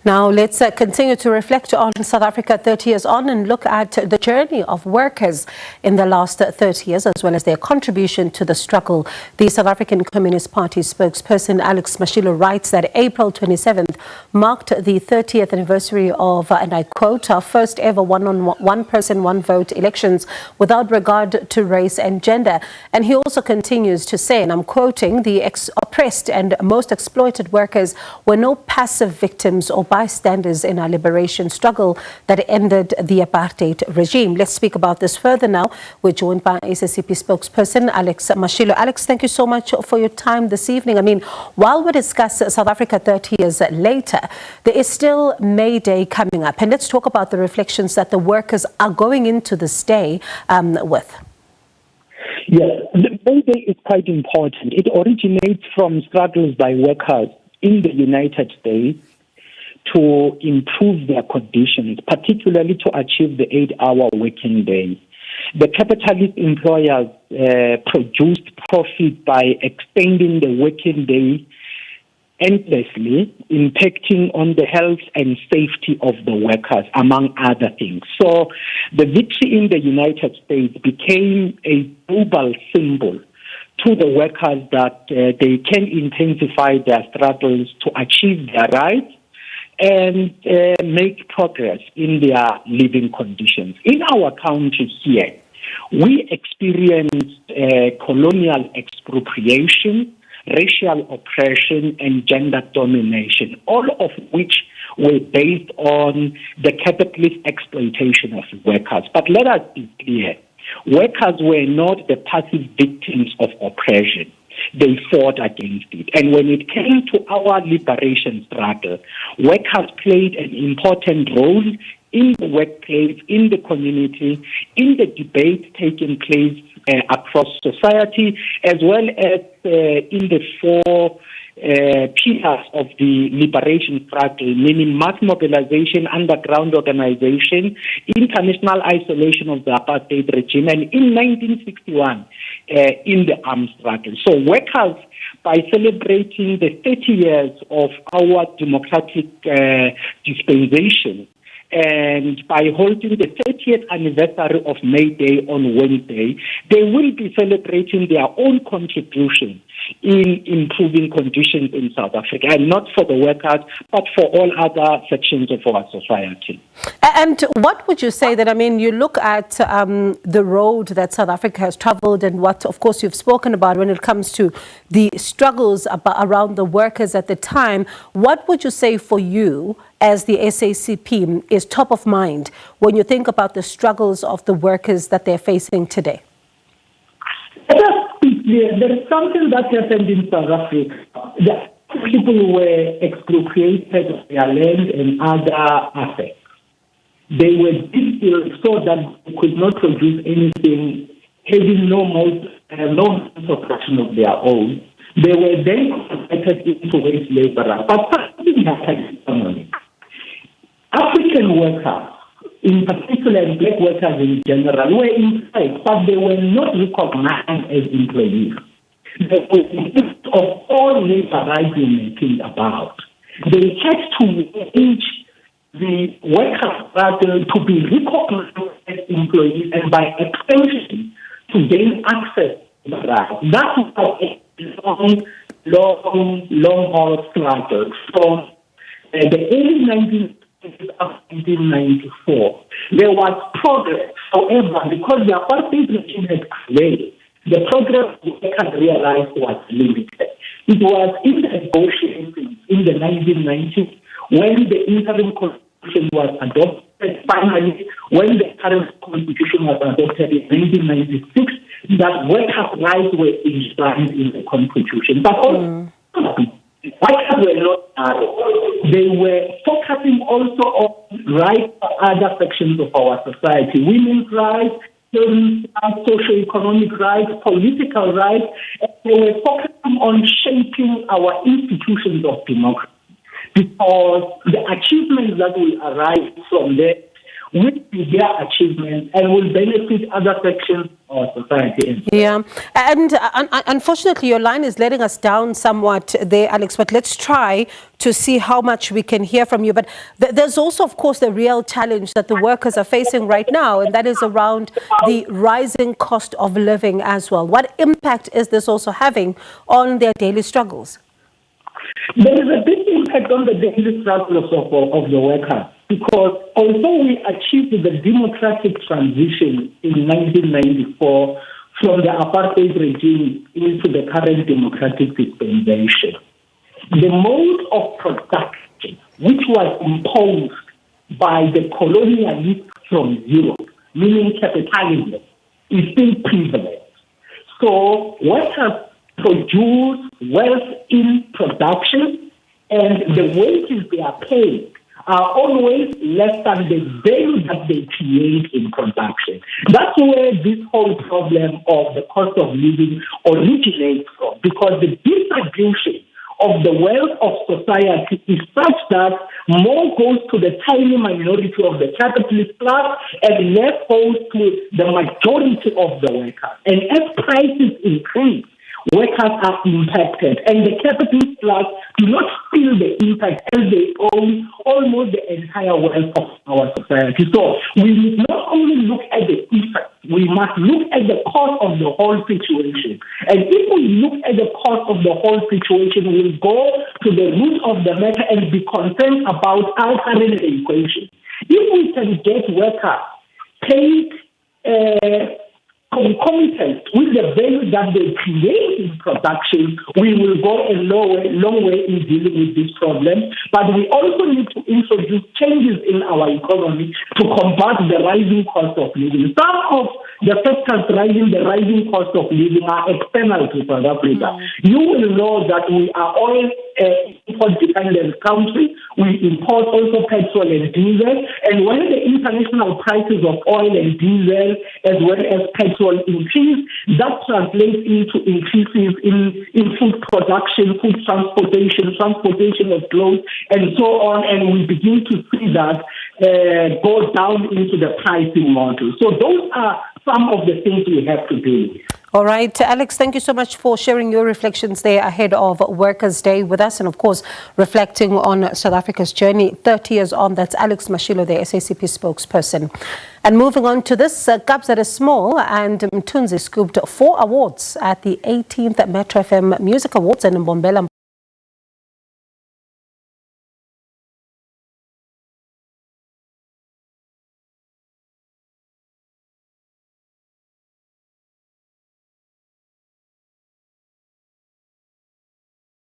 Now, let's continue to reflect on South Africa 30 years on and look at the journey of workers in the last 30 years, as well as their contribution to the struggle. The South African Communist Party spokesperson, Mashilo, writes that April 27th marked the 30th anniversary of, and I quote, our first ever one-person, one-vote elections without regard to race and gender. And he also continues to say, and I'm quoting, the oppressed and most exploited workers were no passive victims or bystanders in our liberation struggle that ended the apartheid regime. Let's speak about this further now. We're joined by SACP Spokesperson Mashilo. Alex, thank you so much for your time this evening. I mean, while we discuss South Africa 30 years later, there is still May Day coming up. And let's talk about the reflections that the workers are going into this day with. Yes, the May Day is quite important. It originates from struggles by workers in the United States to improve their conditions, particularly to achieve the 8-hour working day. The capitalist employers produced profit by extending the working day endlessly, impacting on the health and safety of the workers, among other things. So the victory in the United States became a global symbol to the workers that they can intensify their struggles to achieve their rights and make progress in their living conditions. In our country here, we experienced colonial expropriation, racial oppression, and gender domination, all of which were based on the capitalist exploitation of workers. But let us be clear, workers were not the passive victims of oppression. They fought against it. And when it came to our liberation struggle, workers played an important role in the workplace, in the community, in the debate taking place across society, as well as in the four pillars of the liberation struggle, meaning mass mobilization, underground organization, international isolation of the apartheid regime, and in 1961, in the armed struggle. So workers, by celebrating the 30 years of our democratic dispensation, and by holding the 30th anniversary of May Day on Wednesday, they will be celebrating their own contribution in improving conditions in South Africa, and not for the workers, but for all other sections of our society. And what would you say that, I mean, you look at the road that South Africa has traveled and what, of course, you've spoken about when it comes to the struggles around the workers at the time. What would you say for you as the SACP is top of mind when you think about the struggles of the workers that they're facing today? There is something that happened in South Africa. The people were expropriated of their land and other assets. They were distilled so that they could not produce anything, having no means of production of their own. They were then converted into wage laborers. But something happened in African workers, in particular and black workers in general, were employed, but they were not recognized as employees. They were in the midst of all labor rights we're making about. They had to wage the workers struggle to be recognized as employees and by extension to gain access to the rights. That was a long haul struggle from the early 1990s of 1994. There was progress, however, because the apartheid regime had prevailed, the progress workers realized was limited. It was in the negotiations in the 1990s when the interim constitution was adopted, finally, when the current constitution was adopted in 1996, that workers' rights were enshrined in the constitution. But workers were not narrow. They were focusing also on rights for other sections of our society, women's rights, children's rights, socio-economic rights, political rights. And they were focusing on shaping our institutions of democracy, because the achievements that will arise from that with their achievements and will benefit other sections of society. Yeah, and unfortunately your line is letting us down somewhat there, Alex, but let's try to see how much we can hear from you. But there's also, of course, the real challenge that the workers are facing right now, and that is around the rising cost of living as well. What impact is this also having on their daily struggles? There is a big impact on the daily struggles of the workers, because although we achieved the democratic transition in 1994 from the apartheid regime into the current democratic dispensation, the mode of production, which was imposed by the colonialists from Europe, meaning capitalism, is still privileged. So workers produce wealth in production, and the wages they are paid are always less than the value that they create in production. That's where this whole problem of the cost of living originates from, because the distribution of the wealth of society is such that more goes to the tiny minority of the capitalist class and less goes to the majority of the workers. And as prices increase, workers are impacted, and the capitalist class do not feel the impact as they own almost the entire wealth of our society. So we not only look at the effect, we must look at the cause of the whole situation. And if we look at the cause of the whole situation, we'll go to the root of the matter and be concerned about altering the equation. If we can get workers paid concomitant with the value that they create in production, we will go a long way in dealing with this problem. But we also need to introduce changes in our economy to combat the rising cost of living. Some of the factors driving the rising cost of living are external to South Africa. You will know that we are all import-dependent country. We import also petrol and diesel. And when the international prices of oil and diesel as well as petrol increase, that translates into increases in food production, food transportation of clothes, and so on. And we begin to see that go down into the pricing model. So those are some of the things we have to do. All right, Alex, thank you so much for sharing your reflections there ahead of Workers' Day with us, and of course, reflecting on South Africa's journey 30 years on. That's Alex Mashilo, the SACP spokesperson. And moving on to this, Kabza Small and Mthunzi scooped 4 awards at the 18th Metro FM Music Awards in Mbombela.